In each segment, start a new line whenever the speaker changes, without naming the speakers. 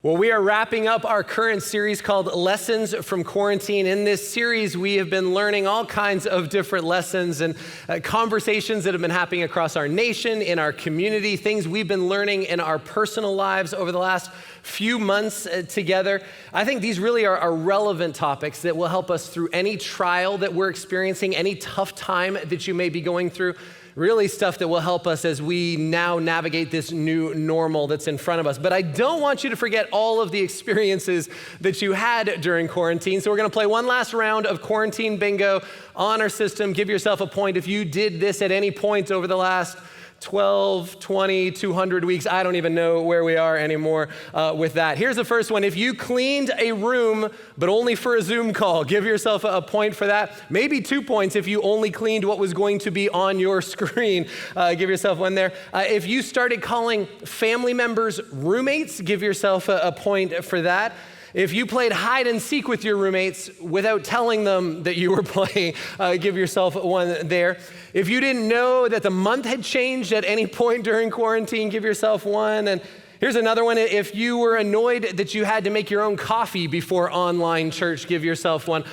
Well, we are wrapping up our current series called Lessons from Quarantine. In this series, we have been learning all kinds of different lessons and conversations that have been happening across our nation, in our community, things we've been learning in our personal lives over the last few months together. I think these really are relevant topics that will help us through any trial that we're experiencing, any tough time that you may be going through. Really stuff that will help us as we now navigate this new normal that's in front of us. But I don't want you to forget all of the experiences that you had during quarantine. So we're going to play one last round of quarantine bingo on our system. Give yourself a point if you did this at any point over the last 12, 20, 200 weeks. I don't even know where we are anymore with that. Here's the first one. If you cleaned a room, but only for a Zoom call, give yourself a point for that. Maybe 2 points if you only cleaned what was going to be on your screen. Give yourself one there. If you started calling family members roommates, give yourself a point for that. If you played hide and seek with your roommates without telling them that you were playing, give yourself one there. If you didn't know that the month had changed at any point during quarantine, give yourself one. And here's another one. If you were annoyed that you had to make your own coffee before online church, give yourself one.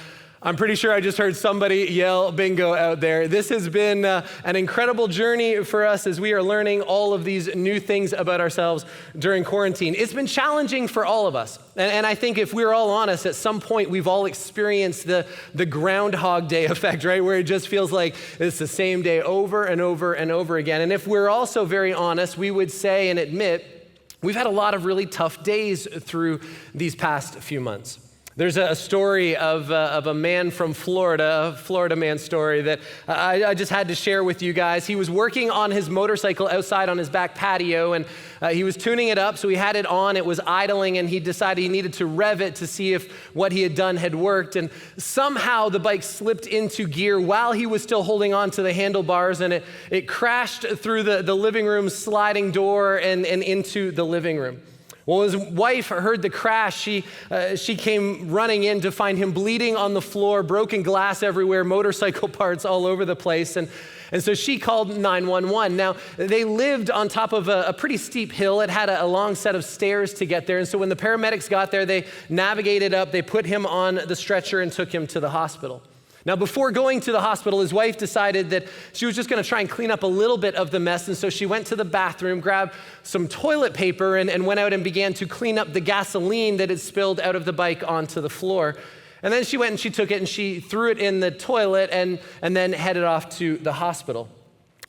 I'm pretty sure I just heard somebody yell bingo out there. This has been an incredible journey for us as we are learning all of these new things about ourselves during quarantine. It's been challenging for all of us. And I think if we're all honest, at some point we've all experienced the Groundhog Day effect, right? Where it just feels like it's the same day over and over and over again. And if we're also very honest, we would say and admit we've had a lot of really tough days through these past few months. There's a story of a man from Florida, a Florida man story that I just had to share with you guys. He was working on his motorcycle outside on his back patio, and he was tuning it up, so he had it on. It was idling, and he decided he needed to rev it to see if what he had done had worked. And somehow the bike slipped into gear while he was still holding on to the handlebars, and it crashed through the living room sliding door and into the living room. Well, his wife heard the crash. She came running in to find him bleeding on the floor, broken glass everywhere, motorcycle parts all over the place. And so she called 911. Now, they lived on top of a pretty steep hill. It had a long set of stairs to get there. And so when the paramedics got there, they navigated up, they put him on the stretcher and took him to the hospital. Now, before going to the hospital, his wife decided that she was just going to try and clean up a little bit of the mess. And so she went to the bathroom, grabbed some toilet paper, and went out and began to clean up the gasoline that had spilled out of the bike onto the floor. And then she went and she took it and she threw it in the toilet and then headed off to the hospital.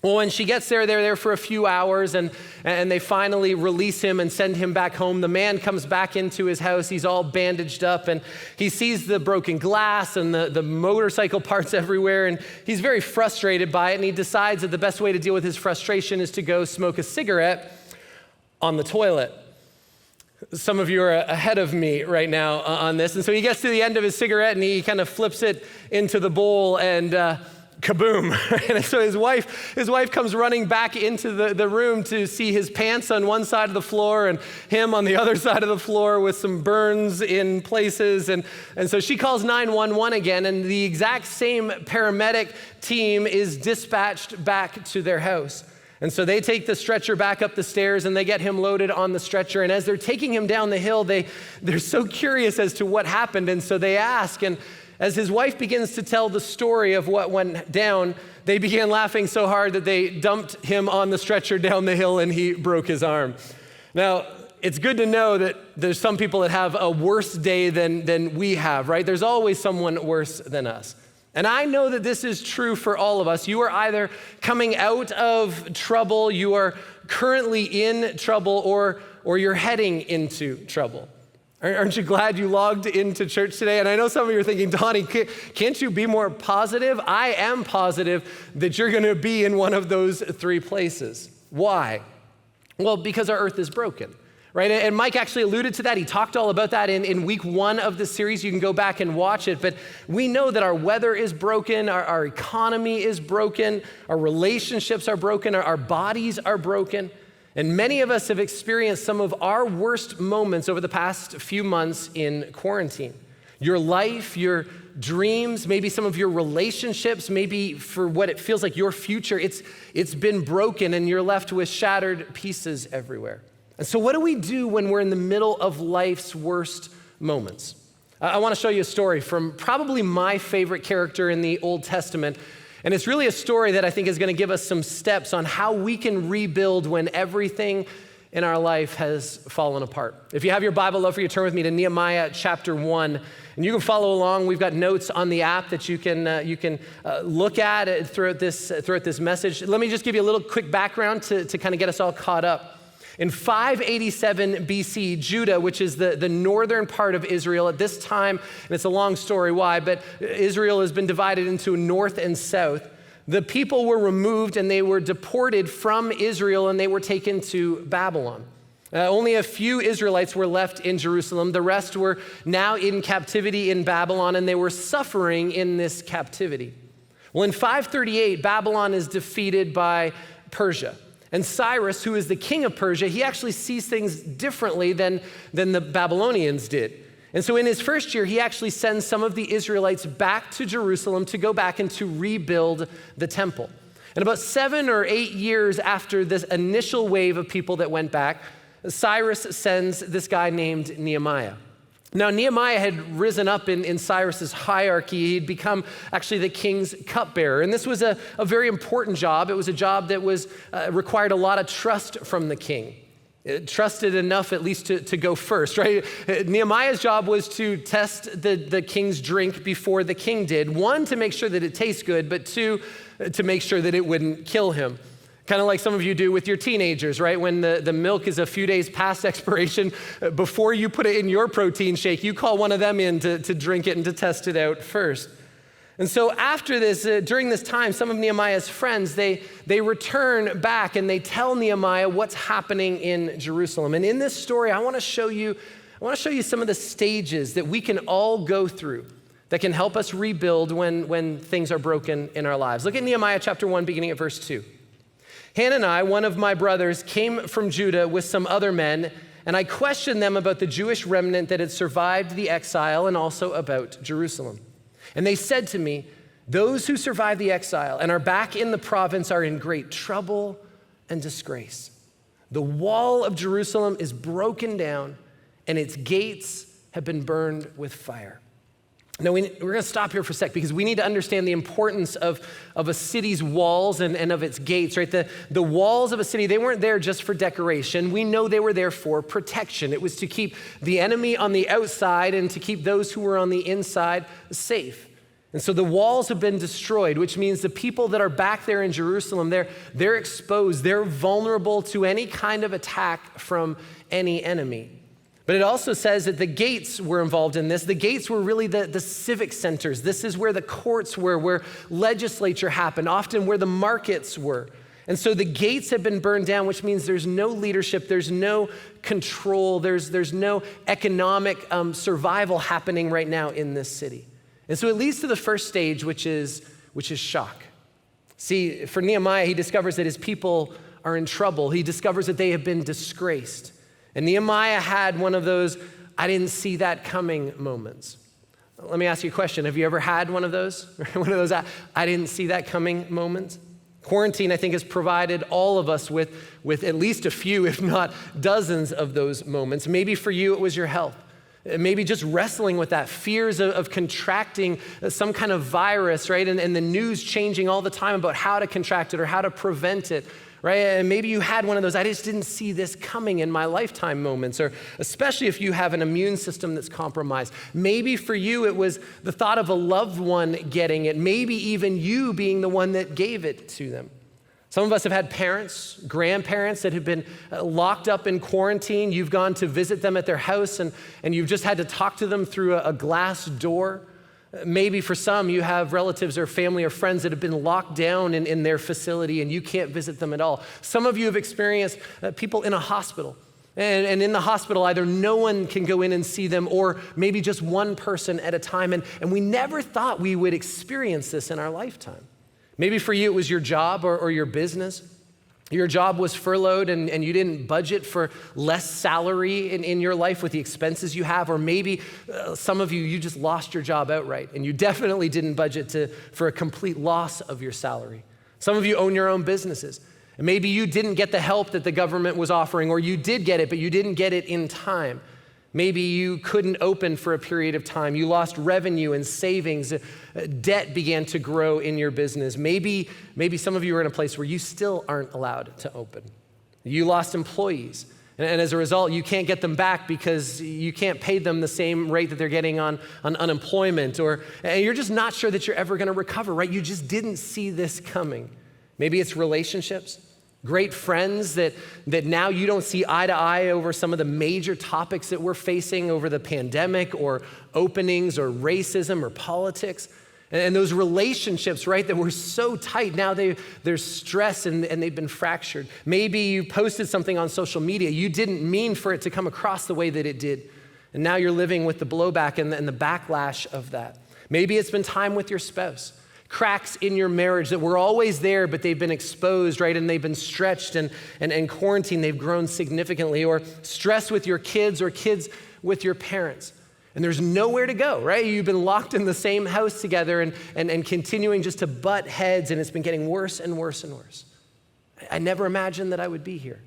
Well, when she gets there, they're there for a few hours and they finally release him and send him back home. The man comes back into his house. He's all bandaged up and he sees the broken glass and the motorcycle parts everywhere. And he's very frustrated by it. And he decides that the best way to deal with his frustration is to go smoke a cigarette on the toilet. Some of you are ahead of me right now on this. And so he gets to the end of his cigarette and he kind of flips it into the bowl and kaboom. And so his wife comes running back into the room to see his pants on one side of the floor and him on the other side of the floor with some burns in places. And so she calls 911 again, and the exact same paramedic team is dispatched back to their house. And so they take the stretcher back up the stairs and they get him loaded on the stretcher. And as they're taking him down the hill, they're so curious as to what happened. And so they ask, and as his wife begins to tell the story of what went down, they began laughing so hard that they dumped him on the stretcher down the hill and he broke his arm. Now, it's good to know that there's some people that have a worse day than we have, right? There's always someone worse than us. And I know that this is true for all of us. You are either coming out of trouble, you are currently in trouble, or you're heading into trouble. Aren't you glad you logged into church today? And I know some of you are thinking, Donnie, can't you be more positive? I am positive that you're going to be in one of those three places. Why? Well, because our earth is broken, right? And Mike actually alluded to that. He talked all about that in week 1 of the series. You can go back and watch it. But we know that our weather is broken, our economy is broken, our relationships are broken, our bodies are broken. And many of us have experienced some of our worst moments over the past few months in quarantine. Your life, your dreams, maybe some of your relationships, maybe for what it feels like your future, it's been broken and you're left with shattered pieces everywhere. And so what do we do when we're in the middle of life's worst moments? I want to show you a story from probably my favorite character in the Old Testament. And it's really a story that I think is going to give us some steps on how we can rebuild when everything in our life has fallen apart. If you have your Bible, I'd love for you to turn with me to Nehemiah chapter 1. And you can follow along. We've got notes on the app that you can look at throughout this message. Let me just give you a little quick background to kind of get us all caught up. In 587 BC, Judah, which is the northern part of Israel at this time, and it's a long story why, but Israel has been divided into north and south. The people were removed and they were deported from Israel and they were taken to Babylon. Only a few Israelites were left in Jerusalem. The rest were now in captivity in Babylon, and they were suffering in this captivity. Well, in 538, Babylon is defeated by Persia. And Cyrus, who is the king of Persia, he actually sees things differently than the Babylonians did. And so in his first year, he actually sends some of the Israelites back to Jerusalem to go back and to rebuild the temple. And about 7 or 8 years after this initial wave of people that went back, Cyrus sends this guy named Nehemiah. Now, Nehemiah had risen up in Cyrus's hierarchy. He'd become actually the king's cupbearer. And this was a very important job. It was a job that required a lot of trust from the king. Trusted enough at least to go first, right? Nehemiah's job was to test the king's drink before the king did. 1, to make sure that it tastes good, but 2, to make sure that it wouldn't kill him. Kind of like some of you do with your teenagers, right? When the milk is a few days past expiration, before you put it in your protein shake, you call one of them in to drink it and to test it out first. And so after this, during this time, some of Nehemiah's friends, they return back and they tell Nehemiah what's happening in Jerusalem. And in this story, I want to show you some of the stages that we can all go through that can help us rebuild when things are broken in our lives. Look at Nehemiah chapter 1, beginning at verse 2. Hanani, one of my brothers, came from Judah with some other men, and I questioned them about the Jewish remnant that had survived the exile and also about Jerusalem. And they said to me, those who survived the exile and are back in the province are in great trouble and disgrace. The wall of Jerusalem is broken down, and its gates have been burned with fire. Now, we're going to stop here for a sec because we need to understand the importance of a city's walls and of its gates, right? The walls of a city, they weren't there just for decoration. We know they were there for protection. It was to keep the enemy on the outside and to keep those who were on the inside safe. And so the walls have been destroyed, which means the people that are back there in Jerusalem, they're exposed. They're vulnerable to any kind of attack from any enemy. But it also says that the gates were involved in this. The gates were really the civic centers. This is where the courts were, where legislature happened, often where the markets were. And so the gates have been burned down, which means there's no leadership, there's no control, there's no economic survival happening right now in this city. And so it leads to the first stage, which is shock. See, for Nehemiah, he discovers that his people are in trouble. He discovers that they have been disgraced. And Nehemiah had one of those, I didn't see that coming moments. Let me ask you a question. Have you ever had one of those? One of those, I didn't see that coming moments? Quarantine, I think, has provided all of us with at least a few, if not dozens of those moments. Maybe for you, it was your health. Maybe just wrestling with that, fears of contracting some kind of virus, right? And the news changing all the time about how to contract it or how to prevent it. Right? And maybe you had one of those, I just didn't see this coming in my lifetime moments, or especially if you have an immune system that's compromised. Maybe for you, it was the thought of a loved one getting it, maybe even you being the one that gave it to them. Some of us have had parents, grandparents that have been locked up in quarantine. You've gone to visit them at their house and you've just had to talk to them through a glass door. Maybe for some, you have relatives or family or friends that have been locked down in their facility and you can't visit them at all. Some of you have experienced people in a hospital. And in the hospital, either no one can go in and see them or maybe just one person at a time. And we never thought we would experience this in our lifetime. Maybe for you, it was your job or your business. Your job was furloughed and you didn't budget for less salary in your life with the expenses you have. Or maybe some of you just lost your job outright and you definitely didn't budget for a complete loss of your salary. Some of you own your own businesses. And maybe you didn't get the help that the government was offering, or you did get it, but you didn't get it in time. Maybe you couldn't open for a period of time. You lost revenue and savings. Debt began to grow in your business. Maybe some of you are in a place where you still aren't allowed to open. You lost employees. And as a result, you can't get them back because you can't pay them the same rate that they're getting on unemployment, and you're just not sure that you're ever going to recover, right? You just didn't see this coming. Maybe it's relationships, great friends that now you don't see eye to eye over some of the major topics that we're facing over the pandemic or openings or racism or politics. And those relationships, right, that were so tight, now there's stress and they've been fractured. Maybe you posted something on social media. You didn't mean for it to come across the way that it did. And now you're living with the blowback and the backlash of that. Maybe it's been time with your spouse. Cracks in your marriage that were always there, but they've been exposed, right? And they've been stretched and quarantined, they've grown significantly. Or stress with your kids or kids with your parents. And there's nowhere to go, right? You've been locked in the same house together and continuing just to butt heads, and it's been getting worse and worse and worse. I never imagined that I would be here.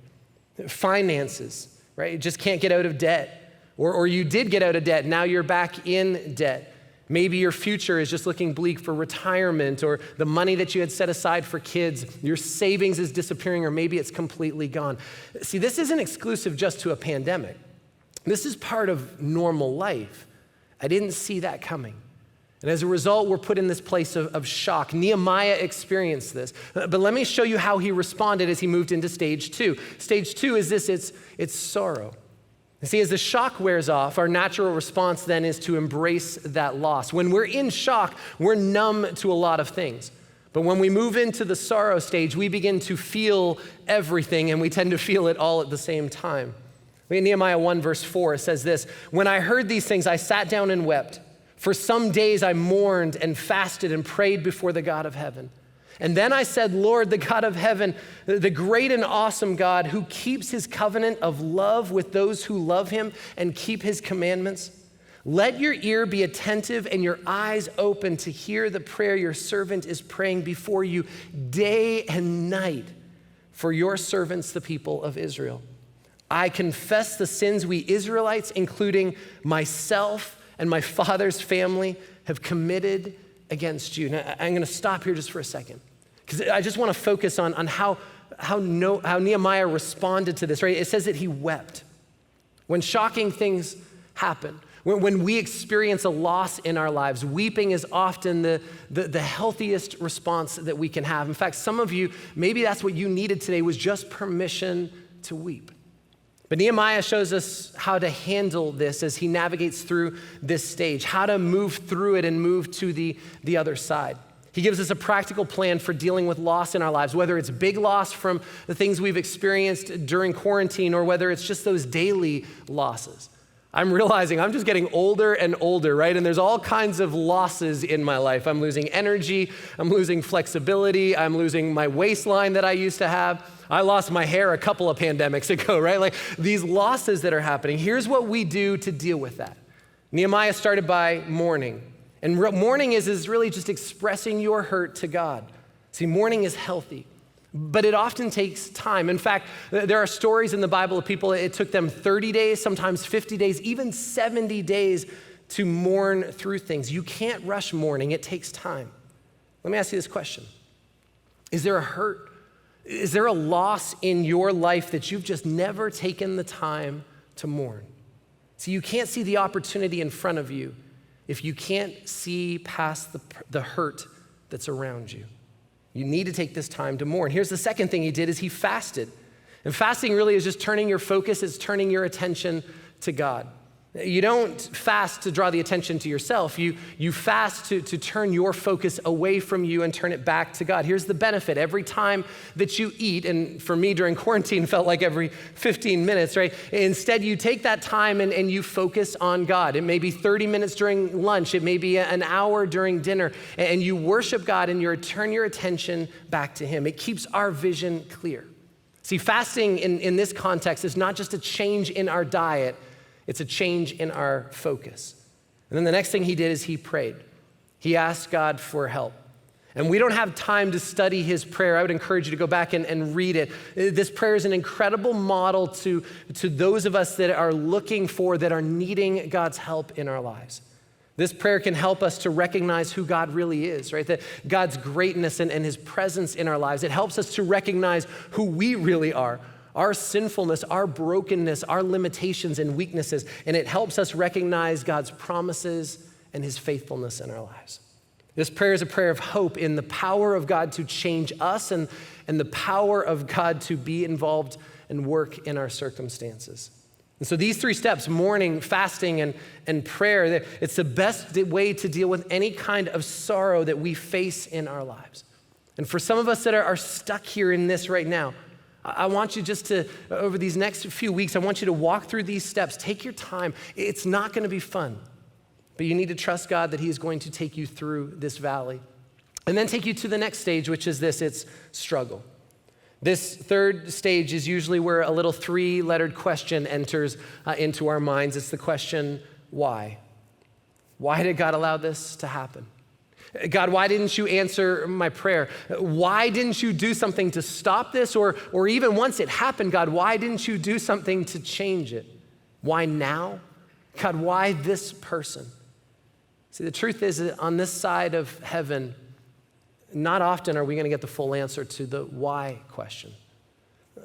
Finances, right? You just can't get out of debt. Or you did get out of debt, now you're back in debt. Maybe your future is just looking bleak for retirement, or the money that you had set aside for kids, your savings is disappearing, or maybe it's completely gone. See, this isn't exclusive just to a pandemic. This is part of normal life. I didn't see that coming. And as a result, we're put in this place of shock. Nehemiah experienced this. But let me show you how he responded as he moved into stage 2. Stage 2 is this, it's sorrow. You see, as the shock wears off, our natural response then is to embrace that loss. When we're in shock, we're numb to a lot of things. But when we move into the sorrow stage, we begin to feel everything, and we tend to feel it all at the same time. In Nehemiah 1 verse 4, it says this: "When I heard these things, I sat down and wept. For some days I mourned and fasted and prayed before the God of heaven. And then I said, Lord, the God of heaven, the great and awesome God who keeps his covenant of love with those who love him and keep his commandments, let your ear be attentive and your eyes open to hear the prayer your servant is praying before you day and night for your servants, the people of Israel. I confess the sins we Israelites, including myself and my father's family, have committed against you." Now, I'm going to stop here just for a second, because I just want to focus on how Nehemiah responded to this, right? It says that he wept. When shocking things happen, when we experience a loss in our lives, weeping is often the healthiest response that we can have. In fact, some of you, maybe that's what you needed today, was just permission to weep. But Nehemiah shows us how to handle this as he navigates through this stage, how to move through it and move to the other side. He gives us a practical plan for dealing with loss in our lives, whether it's big loss from the things we've experienced during quarantine or whether it's just those daily losses. I'm realizing I'm just getting older and older, right? And there's all kinds of losses in my life. I'm losing energy, I'm losing flexibility, I'm losing my waistline that I used to have. I lost my hair a couple of pandemics ago, right? Like these losses that are happening. Here's what we do to deal with that. Nehemiah started by mourning. And mourning is really just expressing your hurt to God. See, mourning is healthy, but it often takes time. In fact, there are stories in the Bible of people, it took them 30 days, sometimes 50 days, even 70 days to mourn through things. You can't rush mourning, it takes time. Let me ask you this question. Is there a hurt? Is there a loss in your life that you've just never taken the time to mourn? See, you can't see the opportunity in front of you if you can't see past the hurt that's around you. You need to take this time to mourn. Here's the second thing he did is he fasted. And fasting really is just turning your focus, it's turning your attention to God. You don't fast to draw the attention to yourself. You fast to turn your focus away from you and turn it back to God. Here's the benefit. Every time that you eat, and for me during quarantine felt like every 15 minutes, right? Instead, you take that time and you focus on God. It may be 30 minutes during lunch. It may be an hour during dinner. And you worship God and you turn your attention back to him. It keeps our vision clear. See, fasting in this context is not just a change in our diet, it's a change in our focus. And then the next thing he did is he prayed. He asked God for help. And we don't have time to study his prayer. I would encourage you to go back and read it. This prayer is an incredible model to those of us that are looking for, that are needing God's help in our lives. This prayer can help us to recognize who God really is, right? That God's greatness and his presence in our lives. It helps us to recognize who we really are, our sinfulness, our brokenness, our limitations and weaknesses. And it helps us recognize God's promises and his faithfulness in our lives. This prayer is a prayer of hope in the power of God to change us and the power of God to be involved and work in our circumstances. And so these 3 steps, mourning, fasting, and prayer, it's the best way to deal with any kind of sorrow that we face in our lives. And for some of us that are stuck here in this right now, I want you just to, over these next few weeks, I want you to walk through these steps. Take your time. It's not going to be fun, but you need to trust God that he is going to take you through this valley and then take you to the next stage, which is this, it's struggle. This 3rd stage is usually where a little 3-lettered question enters into our minds. It's the question, why? Why did God allow this to happen? God, why didn't you answer my prayer? Why didn't you do something to stop this? Or even once it happened, God, why didn't you do something to change it? Why now? God, why this person? See, the truth is that on this side of heaven, not often are we going to get the full answer to the why question.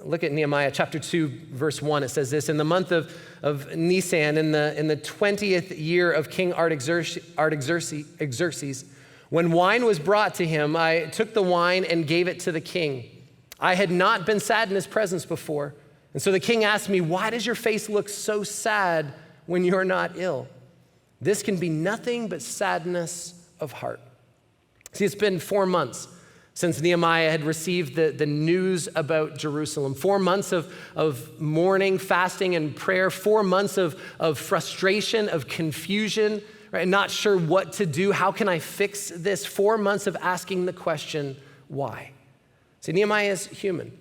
Look at Nehemiah chapter 2, verse 1. It says this, in the month of Nisan, in the 20th year of King Artaxerxes, when wine was brought to him, I took the wine and gave it to the king. I had not been sad in his presence before. And so the king asked me, why does your face look so sad when you're not ill? This can be nothing but sadness of heart. See, it's been 4 months since Nehemiah had received the news about Jerusalem. 4 months of mourning, fasting, and prayer. 4 months of frustration, of confusion, right? Not sure what to do. How can I fix this? 4 months of asking the question, why? See, Nehemiah is human.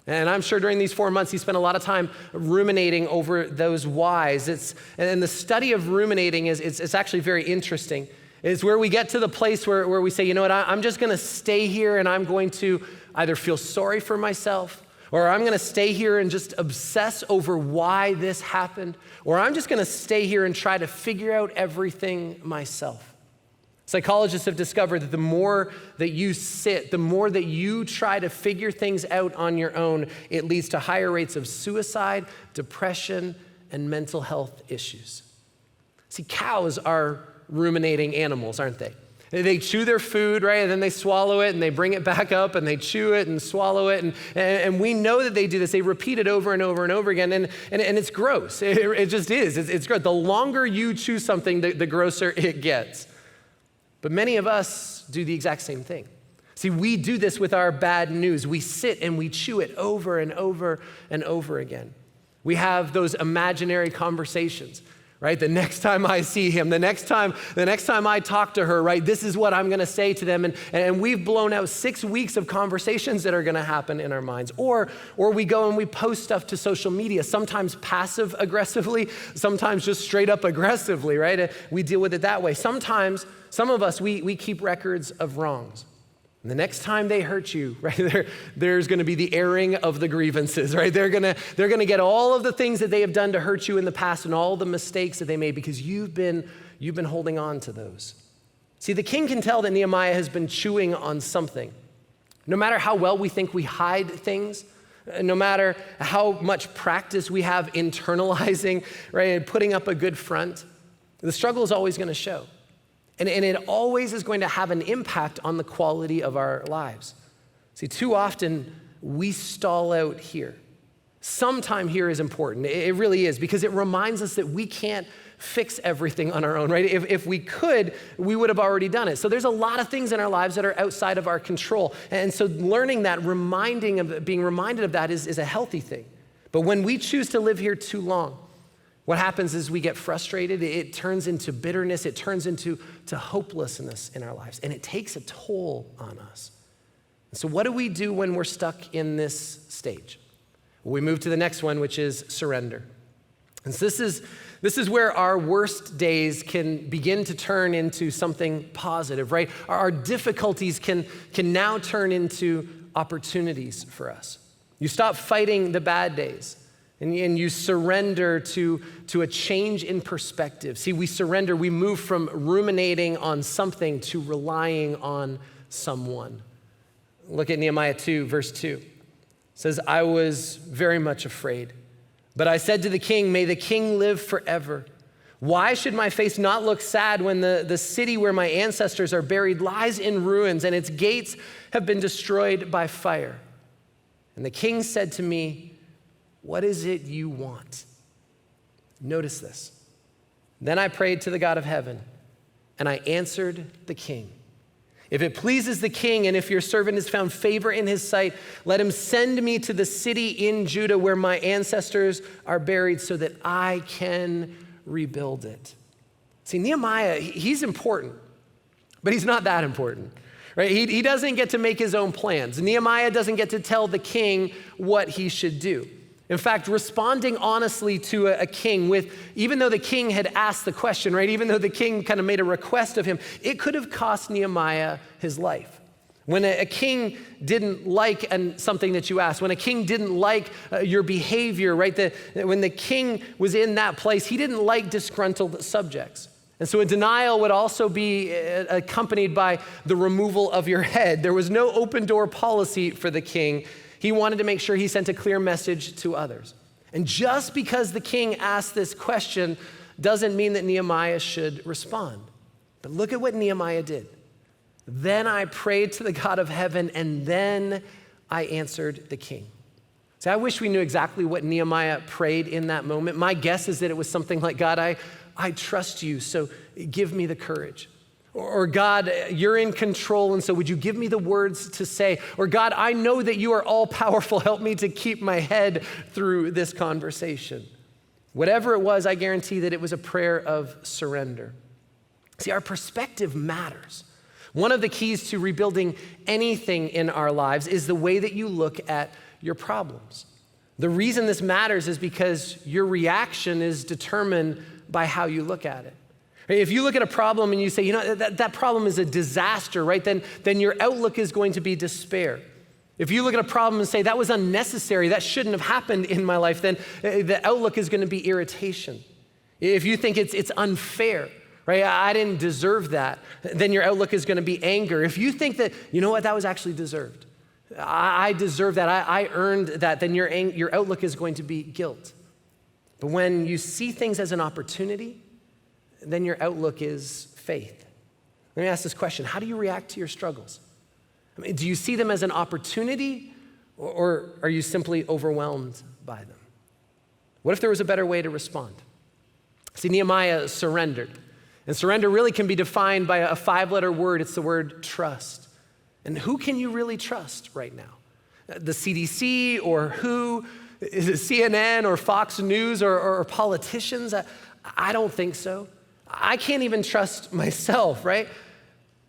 And I'm sure during these 4 months, he spent a lot of time ruminating over those whys. And the study of ruminating it's actually very interesting. It's where we get to the place where we say, you know what, I'm just going to stay here and I'm going to either feel sorry for myself, or I'm going to stay here and just obsess over why this happened, or I'm just going to stay here and try to figure out everything myself. Psychologists have discovered that the more that you sit, the more that you try to figure things out on your own, it leads to higher rates of suicide, depression, and mental health issues. See, cows are ruminating animals, aren't they? They chew their food, right? And then they swallow it and they bring it back up and they chew it and swallow it. And we know that they do this. They repeat it over and over and over again. And it's gross. It just is. It's gross. The longer you chew something, the grosser it gets. But many of us do the exact same thing. See, we do this with our bad news. We sit and we chew it over and over and over again. We have those imaginary conversations, right? The next time I see him, the next time I talk to her, right? This is what I'm going to say to them. And we've blown out 6 weeks of conversations that are going to happen in our minds. Or we go and we post stuff to social media, sometimes passive aggressively, sometimes just straight up aggressively, right? We deal with it that way. Sometimes, some of us, we keep records of wrongs. And the next time they hurt you, right, there's going to be the airing of the grievances, right? They're going to get all of the things that they have done to hurt you in the past and all the mistakes that they made because you've been holding on to those. See, the king can tell that Nehemiah has been chewing on something. No matter how well we think we hide things, no matter how much practice we have internalizing, right, and putting up a good front, the struggle is always going to show. And it always is going to have an impact on the quality of our lives. See, too often we stall out here. Sometime here is important. It really is, because it reminds us that we can't fix everything on our own, right? If we could, we would have already done it. So there's a lot of things in our lives that are outside of our control. And so learning that, being reminded of that is a healthy thing. But when we choose to live here too long, what happens is we get frustrated. It turns into bitterness. It turns into hopelessness in our lives. And it takes a toll on us. So what do we do when we're stuck in this stage? Well, we move to the next one, which is surrender. And so this is where our worst days can begin to turn into something positive, right? Our difficulties can now turn into opportunities for us. You stop fighting the bad days and you surrender to a change in perspective. See, we surrender, we move from ruminating on something to relying on someone. Look at Nehemiah 2, verse 2. It says, I was very much afraid. But I said to the king, may the king live forever. Why should my face not look sad when the city where my ancestors are buried lies in ruins and its gates have been destroyed by fire? And the king said to me, what is it you want? Notice this. Then I prayed to the God of heaven, and I answered the king. If it pleases the king, and if your servant has found favor in his sight, let him send me to the city in Judah where my ancestors are buried so that I can rebuild it. See, Nehemiah, he's important, but he's not that important, right? He doesn't get to make his own plans. Nehemiah doesn't get to tell the king what he should do. In fact, responding honestly to a king even though the king had asked the question, right? Even though the king kind of made a request of him, it could have cost Nehemiah his life. When a king didn't like something that you asked, when a king didn't like your behavior, right? When the king was in that place, he didn't like disgruntled subjects. And so a denial would also be accompanied by the removal of your head. There was no open door policy for the king. He wanted to make sure he sent a clear message to others. And just because the king asked this question doesn't mean that Nehemiah should respond. But look at what Nehemiah did. Then I prayed to the God of heaven, and then I answered the king. See, I wish we knew exactly what Nehemiah prayed in that moment. My guess is that it was something like, God, I trust you, so give me the courage. Or God, you're in control, and so would you give me the words to say? Or God, I know that you are all powerful. Help me to keep my head through this conversation. Whatever it was, I guarantee that it was a prayer of surrender. See, our perspective matters. One of the keys to rebuilding anything in our lives is the way that you look at your problems. The reason this matters is because your reaction is determined by how you look at it. If you look at a problem and you say, that problem is a disaster, right? Then your outlook is going to be despair. If you look at a problem and say, that was unnecessary, that shouldn't have happened in my life, then the outlook is going to be irritation. If you think it's unfair, right? I didn't deserve that, then your outlook is going to be anger. If you think that, that was actually deserved. I deserve that, I earned that, then your outlook is going to be guilt. But when you see things as an opportunity, then your outlook is faith. Let me ask this question. How do you react to your struggles? Do you see them as an opportunity, or are you simply overwhelmed by them? What if there was a better way to respond? See, Nehemiah surrendered. And surrender really can be defined by a 5-letter word. It's the word trust. And who can you really trust right now? The CDC, or who? Is it CNN or Fox News or politicians? I don't think so. I can't even trust myself, right?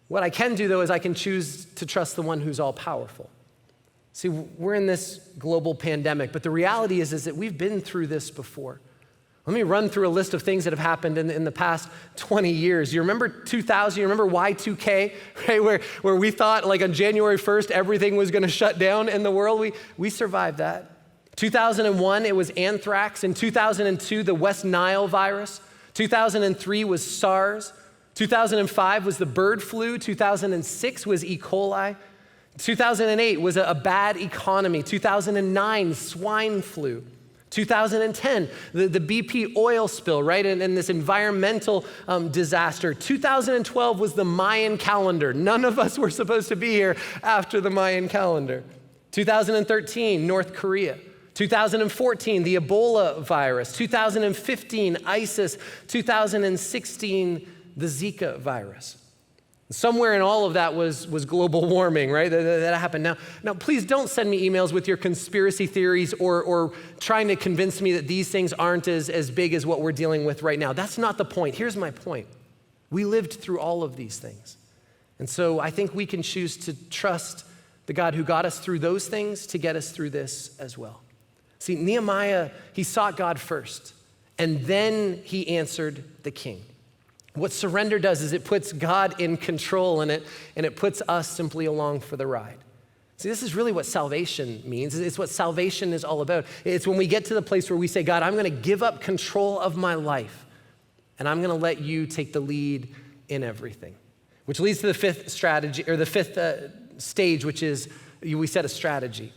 What I can do, though, is I can choose to trust the one who's all powerful. See, we're in this global pandemic, but the reality is that we've been through this before. Let me run through a list of things that have happened in the past 20 years. You remember 2000? You remember Y2K, right? Where we thought like on January 1st, everything was going to shut down in the world. We survived that. 2001, it was anthrax. In 2002, the West Nile virus. 2003 was SARS. 2005 was the bird flu. 2006 was E. coli. 2008 was a bad economy. 2009, swine flu. 2010, the BP oil spill, right? And this environmental disaster. 2012 was the Mayan calendar. None of us were supposed to be here after the Mayan calendar. 2013, North Korea. 2014, the Ebola virus. 2015, ISIS. 2016, the Zika virus. Somewhere in all of that was global warming, right? That happened. Now, please don't send me emails with your conspiracy theories or trying to convince me that these things aren't as big as what we're dealing with right now. That's not the point. Here's my point. We lived through all of these things. And so I think we can choose to trust the God who got us through those things to get us through this as well. See, Nehemiah, he sought God first. And then he answered the king. What surrender does is it puts God in control, and it puts us simply along for the ride. See, this is really what salvation means. It's what salvation is all about. It's when we get to the place where we say, God, I'm going to give up control of my life, and I'm going to let you take the lead in everything. Which leads to the fifth strategy, or the fifth stage, which is we set a strategy.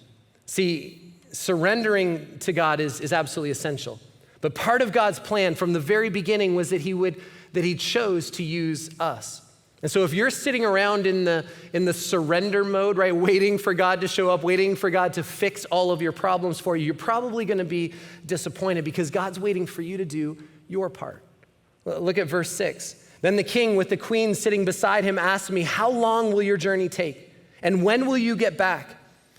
See, surrendering to God is absolutely essential. But part of God's plan from the very beginning was that he chose to use us. And so if you're sitting around in the surrender mode, right, waiting for God to show up, waiting for God to fix all of your problems for you, you're probably going to be disappointed because God's waiting for you to do your part. Look at verse 6. Then the king with the queen sitting beside him asked me, how long will your journey take? And when will you get back?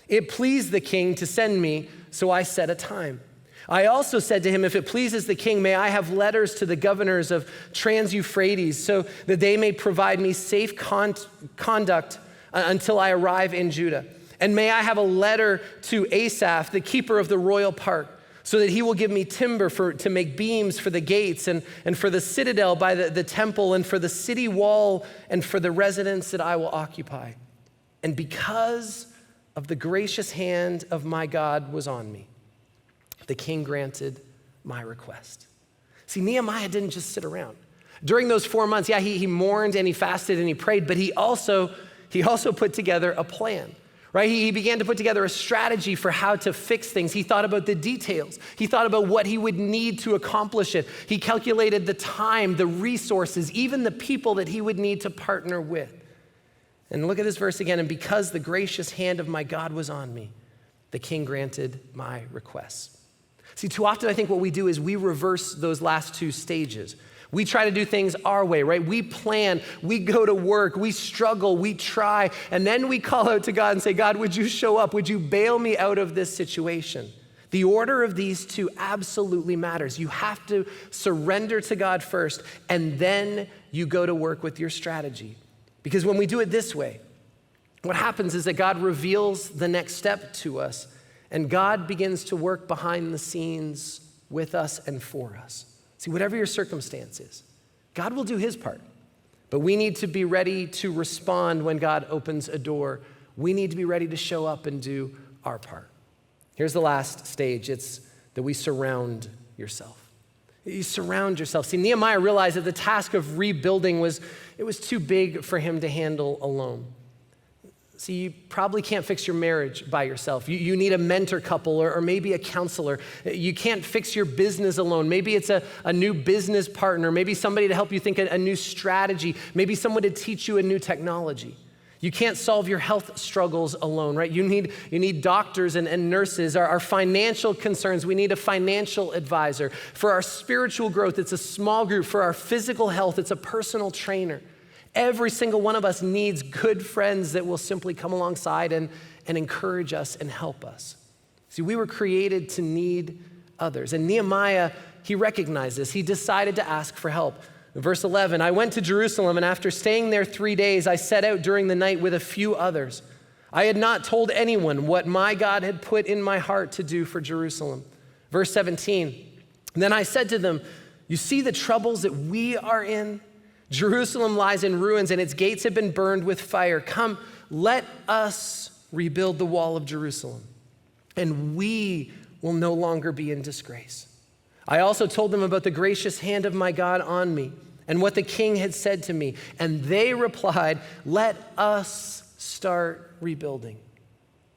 It pleased the king to send me, so I set a time. I also said to him, if it pleases the king, may I have letters to the governors of Trans-Euphrates so that they may provide me safe conduct until I arrive in Judah. And may I have a letter to Asaph, the keeper of the royal park, so that he will give me timber to make beams for the gates and for the citadel by the temple and for the city wall and for the residence that I will occupy. And because of the gracious hand of my God was on me, the king granted my request. See, Nehemiah didn't just sit around. During those 4 months, he mourned and he fasted and he prayed, but he also put together a plan, right? He began to put together a strategy for how to fix things. He thought about the details. He thought about what he would need to accomplish it. He calculated the time, the resources, even the people that he would need to partner with. And look at this verse again. And because the gracious hand of my God was on me, the king granted my requests. See, too often I think what we do is we reverse those last two stages. We try to do things our way, right? We plan, we go to work, we struggle, we try, and then we call out to God and say, God, would you show up? Would you bail me out of this situation? The order of these two absolutely matters. You have to surrender to God first, and then you go to work with your strategy. Because when we do it this way, what happens is that God reveals the next step to us, and God begins to work behind the scenes with us and for us. See, whatever your circumstance is, God will do his part. But we need to be ready to respond when God opens a door. We need to be ready to show up and do our part. Here's the last stage. It's that we surround yourself. You surround yourself. See, Nehemiah realized that the task of rebuilding was too big for him to handle alone. See, you probably can't fix your marriage by yourself. You need a mentor couple or maybe a counselor. You can't fix your business alone. Maybe it's a new business partner, maybe somebody to help you think a new strategy, maybe someone to teach you a new technology. You can't solve your health struggles alone, right? You need doctors and nurses. Our financial concerns, we need a financial advisor. For our spiritual growth, it's a small group. For our physical health, it's a personal trainer. Every single one of us needs good friends that will simply come alongside and encourage us and help us. See, we were created to need others. And Nehemiah, he recognized this. He decided to ask for help. Verse 11, I went to Jerusalem, and after staying there 3 days, I set out during the night with a few others. I had not told anyone what my God had put in my heart to do for Jerusalem. Verse 17, then I said to them, you see the troubles that we are in? Jerusalem lies in ruins and its gates have been burned with fire. Come, let us rebuild the wall of Jerusalem, and we will no longer be in disgrace. I also told them about the gracious hand of my God on me and what the king had said to me. And they replied, let us start rebuilding.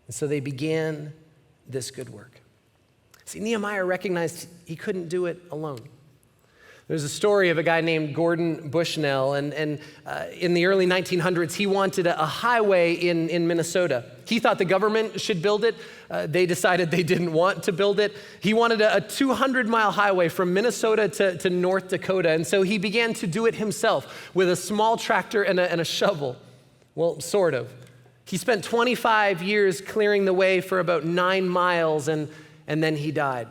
And so they began this good work. See, Nehemiah recognized he couldn't do it alone. There's a story of a guy named Gordon Bushnell, and in the early 1900s, he wanted a highway in Minnesota. He thought the government should build it. They decided they didn't want to build it. He wanted a 200-mile highway from Minnesota to North Dakota, and so he began to do it himself with a small tractor and a shovel. Well, sort of. He spent 25 years clearing the way for about 9 miles, and then he died.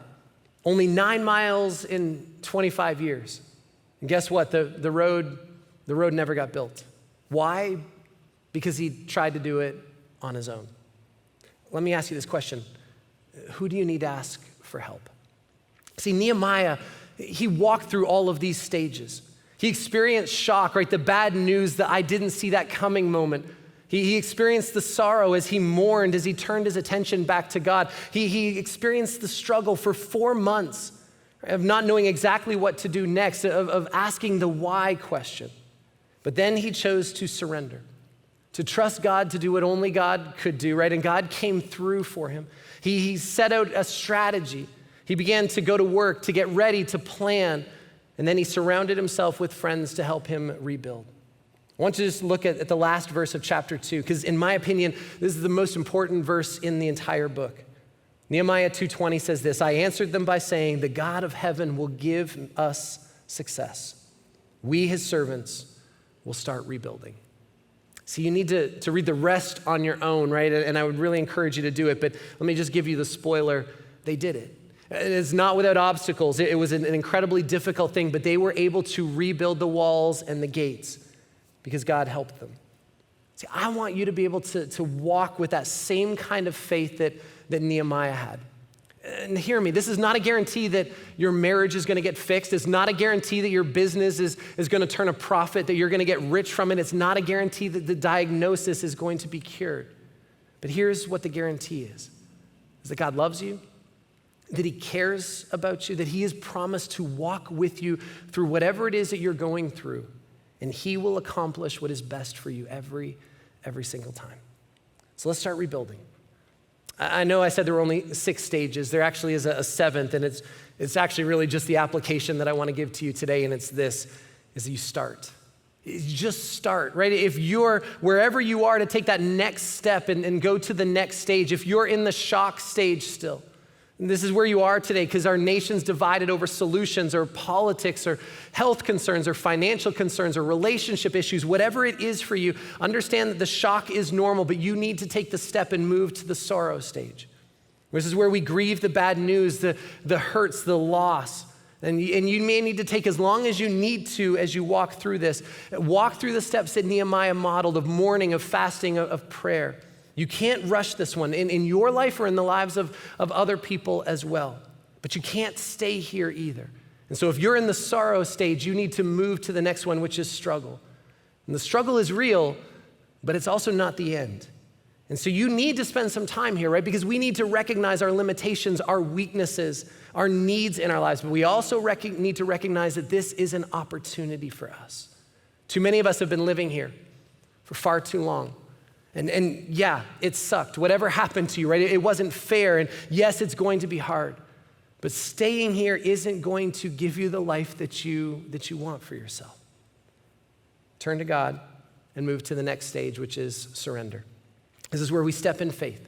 Only 9 miles in 25 years. And guess what? The road never got built. Why? Because he tried to do it on his own. Let me ask you this question. Who do you need to ask for help? See, Nehemiah, he walked through all of these stages. He experienced shock, right? The bad news, the I didn't see that coming moment. He experienced the sorrow as he mourned, as he turned his attention back to God. He experienced the struggle for 4 months of not knowing exactly what to do next, of asking the why question. But then he chose to surrender, to trust God to do what only God could do, right? And God came through for him. He set out a strategy. He began to go to work, to get ready, to plan, and then he surrounded himself with friends to help him rebuild. I want you to just look at the last verse of chapter 2, because in my opinion, this is the most important verse in the entire book. Nehemiah 2:20 says this, I answered them by saying, the God of heaven will give us success. We, his servants, will start rebuilding. See, you need to read the rest on your own, right? And I would really encourage you to do it, but let me just give you the spoiler. They did it. It's not without obstacles. It was an incredibly difficult thing, but they were able to rebuild the walls and the gates because God helped them. See, I want you to be able to walk with that same kind of faith that Nehemiah had. And hear me, this is not a guarantee that your marriage is going to get fixed. It's not a guarantee that your business is going to turn a profit, that you're going to get rich from it. It's not a guarantee that the diagnosis is going to be cured. But here's what the guarantee is that God loves you, that he cares about you, that he has promised to walk with you through whatever it is that you're going through, and he will accomplish what is best for you every single time. So let's start rebuilding. I know I said there were only 6 stages. There actually is a 7th, and it's actually really just the application that I want to give to you today, and it's this, is that you start. You just start, right? If you're, wherever you are to take that next step and go to the next stage, if you're in the shock stage still, and this is where you are today because our nation's divided over solutions or politics or health concerns or financial concerns or relationship issues, whatever it is for you, understand that the shock is normal, but you need to take the step and move to the sorrow stage. This is where we grieve the bad news, the hurts, the loss. And you may need to take as long as you need to as you walk through this. Walk through the steps that Nehemiah modeled of mourning, of fasting, of prayer. You can't rush this one in your life or in the lives of other people as well. But you can't stay here either. And so if you're in the sorrow stage, you need to move to the next one, which is struggle. And the struggle is real, but it's also not the end. And so you need to spend some time here, right? Because we need to recognize our limitations, our weaknesses, our needs in our lives. But we also need to recognize that this is an opportunity for us. Too many of us have been living here for far too long. And yeah, it sucked. Whatever happened to you, right? It wasn't fair. And yes, it's going to be hard. But staying here isn't going to give you the life that you want for yourself. Turn to God and move to the next stage, which is surrender. This is where we step in faith.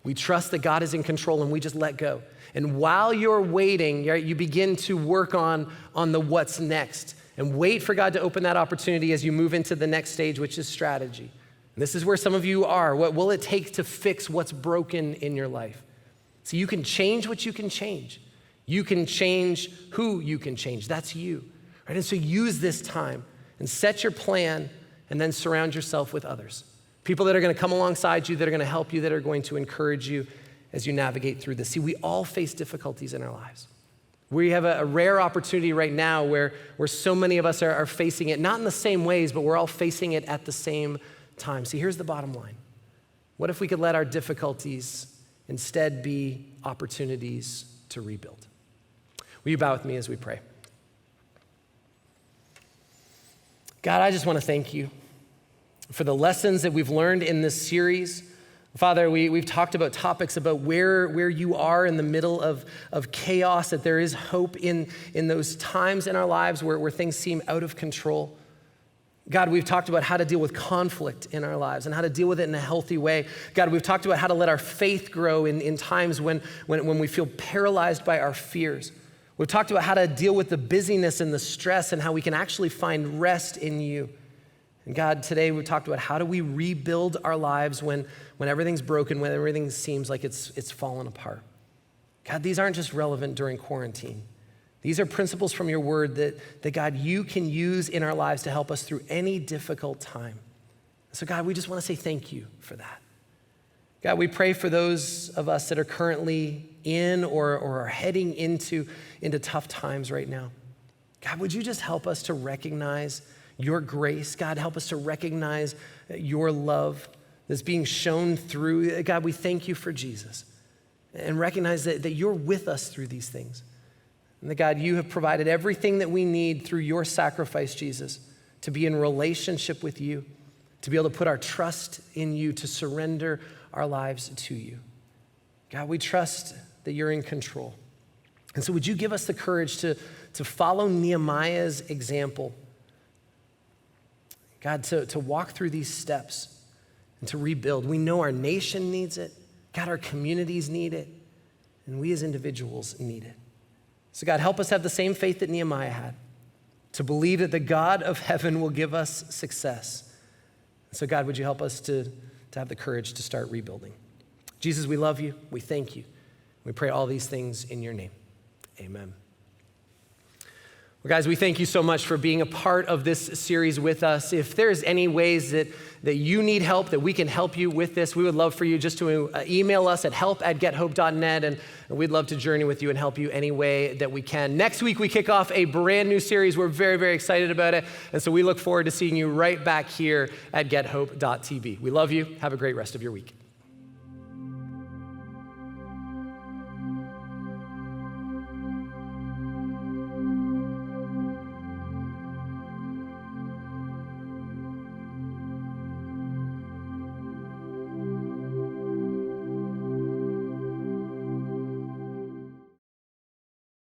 We trust that God is in control and we just let go. And while you're waiting, right, you begin to work on the what's next and wait for God to open that opportunity as you move into the next stage, which is strategy. And this is where some of you are. What will it take to fix what's broken in your life? So you can change what you can change. You can change who you can change. That's you. Right? And so use this time and set your plan and then surround yourself with others. People that are going to come alongside you, that are going to help you, that are going to encourage you as you navigate through this. See, we all face difficulties in our lives. We have a rare opportunity right now where so many of us are facing it, not in the same ways, but we're all facing it at the same time. See, here's the bottom line. What if we could let our difficulties instead be opportunities to rebuild? Will you bow with me as we pray? God, I just want to thank you for the lessons that we've learned in this series. Father, we've talked about topics about where you are in the middle of chaos, that there is hope in those times in our lives where things seem out of control. God, we've talked about how to deal with conflict in our lives and how to deal with it in a healthy way. God, we've talked about how to let our faith grow in times when we feel paralyzed by our fears. We've talked about how to deal with the busyness and the stress and how we can actually find rest in you. And God, today we've talked about how do we rebuild our lives when everything's broken, when everything seems like it's fallen apart. God, these aren't just relevant during quarantine. These are principles from your word that God, you can use in our lives to help us through any difficult time. So God, we just want to say thank you for that. God, we pray for those of us that are currently in or are heading into tough times right now. God, would you just help us to recognize your grace? God, help us to recognize your love that's being shown through. God, we thank you for Jesus and recognize that you're with us through these things. And that, God, you have provided everything that we need through your sacrifice, Jesus, to be in relationship with you, to be able to put our trust in you, to surrender our lives to you. God, we trust that you're in control. And so would you give us the courage to follow Nehemiah's example? God, to walk through these steps and to rebuild. We know our nation needs it. God, our communities need it. And we as individuals need it. So God, help us have the same faith that Nehemiah had, to believe that the God of heaven will give us success. So God, would you help us to have the courage to start rebuilding? Jesus, we love you. We thank you. We pray all these things in your name. Amen. Well, guys, we thank you so much for being a part of this series with us. If there's any ways that you need help, that we can help you with this, we would love for you just to email us at help@gethope.net, and we'd love to journey with you and help you any way that we can. Next week, we kick off a brand new series. We're very, very excited about it, and so we look forward to seeing you right back here at gethope.tv. We love you. Have a great rest of your week.